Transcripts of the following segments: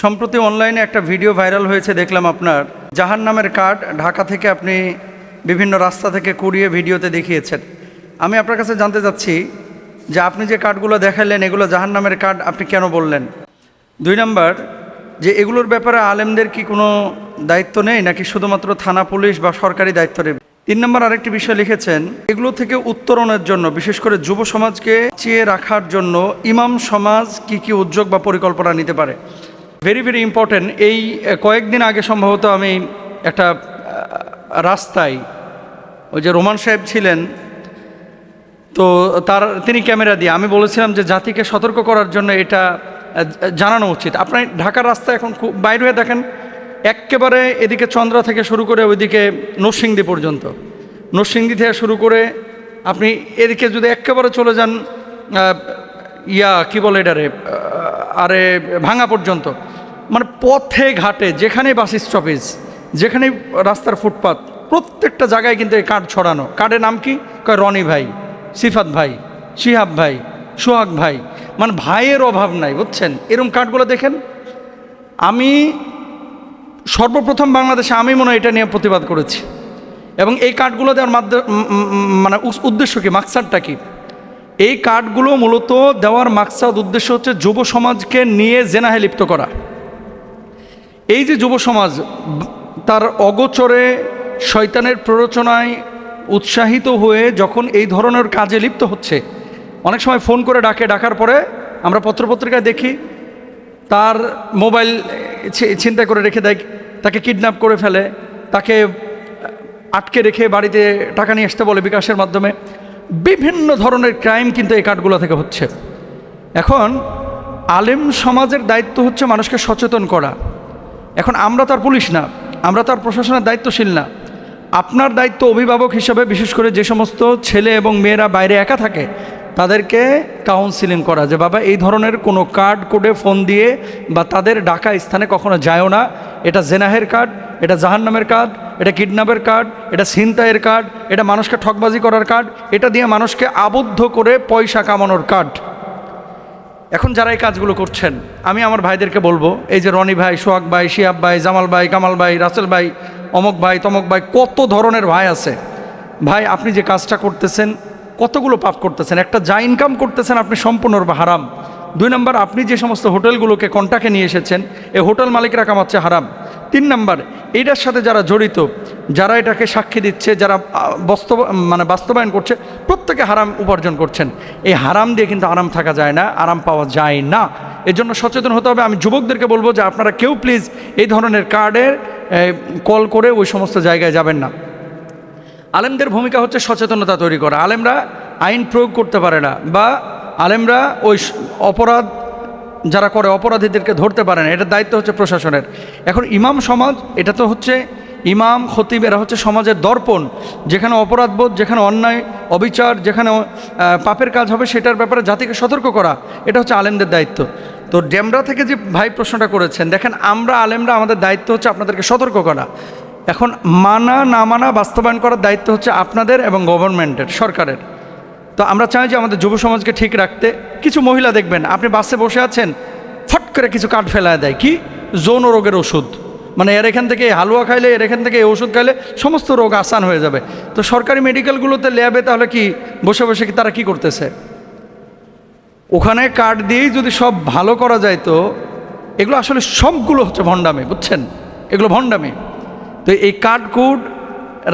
সম্প্রতি অনলাইনে একটা ভিডিও ভাইরাল হয়েছে, দেখলাম আপনার জাহান্নামের কার্ড ঢাকা থেকে আপনি বিভিন্ন রাস্তা থেকে কুড়িয়ে ভিডিওতে দেখিয়েছেন। আমি আপনার কাছে জানতে চাচ্ছি যে আপনি যে কার্ডগুলো দেখালেন এগুলো জাহান্নামের কার্ড, আপনি কেন বললেন? 2 নাম্বার, যে এগুলোর ব্যাপারে আলেমদের কি কোনো দায়িত্ব নেই নাকি শুধুমাত্র থানা পুলিশ বা সরকারি দায়িত্ব নেবে? 3 নাম্বার, আরেকটি বিষয় লিখেছেন, এগুলো থেকে উত্তরণের জন্য বিশেষ করে যুব সমাজকে চেয়ে রাখার জন্য ইমাম সমাজ কি উদ্যোগ বা পরিকল্পনা নিতে পারে? Very very important. এই কয়েকদিন আগে সম্ভবত আমি একটা রাস্তায়, ওই যে রোমান সাহেব ছিলেন, তো তিনি ক্যামেরা দিয়ে, আমি বলেছিলাম যে জাতিকে সতর্ক করার জন্য এটা জানানো উচিত। আপনি ঢাকার রাস্তায় এখন খুব বাইরে হয়ে দেখেন, একেবারে এদিকে চন্দ্রা থেকে শুরু করে ওইদিকে নরসিংদী পর্যন্ত, নরসিংদী থেকে শুরু করে আপনি এদিকে যদি একেবারে চলে যান কি বলে এটারে, আরে ভাঙা পর্যন্ত, মানে পথে ঘাটে যেখানেই বাস স্টপেজ, যেখানেই রাস্তার ফুটপাত, প্রত্যেকটা জায়গায় কিন্তু এই কার্ড ছড়ানো। কার্ডের নাম কি? কয় রনি ভাই, সিফাত ভাই, শিহাব ভাই, সোহাগ ভাই, মানে ভাইয়ের অভাব নাই, বুঝছেন? এরকম কার্ডগুলো দেখেন। আমি সর্বপ্রথম বাংলাদেশে আমি মনে হয় এটা নিয়ে প্রতিবাদ করেছি, এবং এই কার্ডগুলো দেওয়ার মানে উদ্দেশ্য কি, মাকসাদটা কি? এই কার্ডগুলো মূলত দেওয়ার মাকসাদ, উদ্দেশ্য হচ্ছে যুব সমাজকে নিয়ে জেনাহে লিপ্ত করা। এই যে যুব সমাজ তার অগোচরে শয়তানের প্ররোচনায় উৎসাহিত হয়ে যখন এই ধরনের কাজে লিপ্ত হচ্ছে, অনেক সময় ফোন করে ডাকার পরে আমরা পত্রপত্রিকায় দেখি তার মোবাইল ছিনতাই করে রেখে দেয়, তাকে কিডন্যাপ করে ফেলে, তাকে আটকে রেখে বাড়িতে টাকা নিয়ে আসতে বলে বিকাশের মাধ্যমে। বিভিন্ন ধরনের ক্রাইম কিন্তু এই কার্ডগুলো থেকে হচ্ছে। এখন আলেম সমাজের দায়িত্ব হচ্ছে মানুষকে সচেতন করা। এখন আমরা তার পুলিশ না, আমরা তার প্রশাসনের দায়িত্বশীল না। আপনার দায়িত্ব অভিভাবক হিসাবে, বিশেষ করে যে সমস্ত ছেলে এবং মেয়েরা বাইরে একা থাকে তাদেরকে কাউন্সিলিং করা, যে বাবা এই ধরনের কোনো কার্ড কোডে ফোন দিয়ে বা তাদের ডাকা স্থানে কখনো যায়ও না। এটা জেনাহের কার্ড, এটা জাহান্নামের কার্ড, এটা কিডন্যাপের কার্ড, এটা ছিনতাইয়ের কার্ড, এটা মানুষকে ঠকবাজি করার কার্ড, এটা দিয়ে মানুষকে আবদ্ধ করে পয়সা কামানোর কার্ড। এখন যারা এই কাজগুলো করছেন, আমি আমার ভাইদেরকে বলবো, এই যে রনি ভাই, সোহাগ ভাই, শিহাব ভাই, জামাল ভাই, কামাল ভাই, রাসেল ভাই, অমক ভাই, তমক ভাই, কত ধরনের ভাই আছে। ভাই, আপনি যে কাজটা করতেছেন কতগুলো পাপ করতেছেন। একটা যা ইনকাম করতেছেন আপনি সম্পূর্ণরূপে হারাম। 2 নাম্বার, আপনি যে সমস্ত হোটেলগুলোকে কন্টাক্টে নিয়ে এসেছেন এই হোটেল মালিকরা কামাচ্ছে হারাম। 3 নাম্বার, এইটার সাথে যারা জড়িত, যারা এটাকে সাক্ষী দিচ্ছে, যারা বাস্তবায়ন করছে, প্রত্যেকে হারাম উপার্জন করছেন। এই হারাম দিয়ে কিন্তু আরাম থাকা যায় না, আরাম পাওয়া যায় না। এর জন্য সচেতন হতে হবে। আমি যুবকদেরকে বলবো যে আপনারা কেউ প্লিজ এই ধরনের কার্ডের কল করে ওই সমস্ত জায়গায় যাবেন না। আলেমদের ভূমিকা হচ্ছে সচেতনতা তৈরি করা। আলেমরা আইন প্রয়োগ করতে পারে না, বা আলেমরা ওই অপরাধ যারা করে অপরাধীদেরকে ধরতে পারে না। এটার দায়িত্ব হচ্ছে প্রশাসনের। এখন ইমাম সমাজ, এটা তো হচ্ছে ইমাম, খতিব, এরা হচ্ছে সমাজের দর্পণ। যেখানে অপরাধবোধ, যেখানে অন্যায় অবিচার, যেখানে পাপের কাজ হবে সেটার ব্যাপারে জাতিকে সতর্ক করা, এটা হচ্ছে আলেমদের দায়িত্ব। তো ডেমরা থেকে যে ভাই প্রশ্নটা করেছেন, দেখেন আমরা আলেমরা, আমাদের দায়িত্ব হচ্ছে আপনাদেরকে সতর্ক করা। এখন মানা না মানা বাস্তবায়ন করার দায়িত্ব হচ্ছে আপনাদের এবং গভর্নমেন্টের, সরকারের। তো আমরা চাই যে আমাদের যুব সমাজকে ঠিক রাখতে। কিছু মহিলা দেখবেন, আপনি বাসে বসে আছেন, ফট করে কিছু কার্ড ফেলায় দেয়, কি যৌন রোগের ওষুধ, মানে এর এখান থেকে হালুয়া খাইলে, এর এখান থেকে এই ওষুধ খাইলে সমস্ত রোগ আসান হয়ে যাবে। তো সরকারি মেডিকেলগুলোতে ল্যাবে তাহলে কি বসে বসে কি তারা কি করতেছে? ওখানে কার্ড দিয়েই যদি সব ভালো করা যায়, তো এগুলো আসলে সবগুলো হচ্ছে ভণ্ডামি, বুঝছেন? এগুলো ভণ্ডামি। তো এই কার্ড কোড,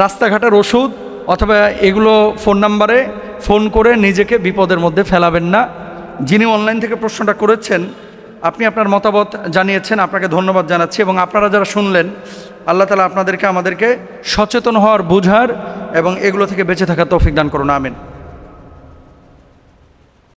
রাস্তাঘাটের ওষুধ, অথবা এগুলো ফোন নাম্বারে ফোন করে নিজেকে বিপদের মধ্যে ফেলাবেন না। যিনি অনলাইন থেকে প্রশ্নটা করেছেন, আপনি আপনার মতামত জানিয়েছেন, আপনাকে ধন্যবাদ জানাচ্ছি। এবং আপনারা যারা শুনলেন, আল্লাহ তাআলা আপনাদেরকে, আমাদেরকে সচেতন হওয়ার, বুঝার এবং এগুলো থেকে বেঁচে থাকার তৌফিক দান করুন। আমিন।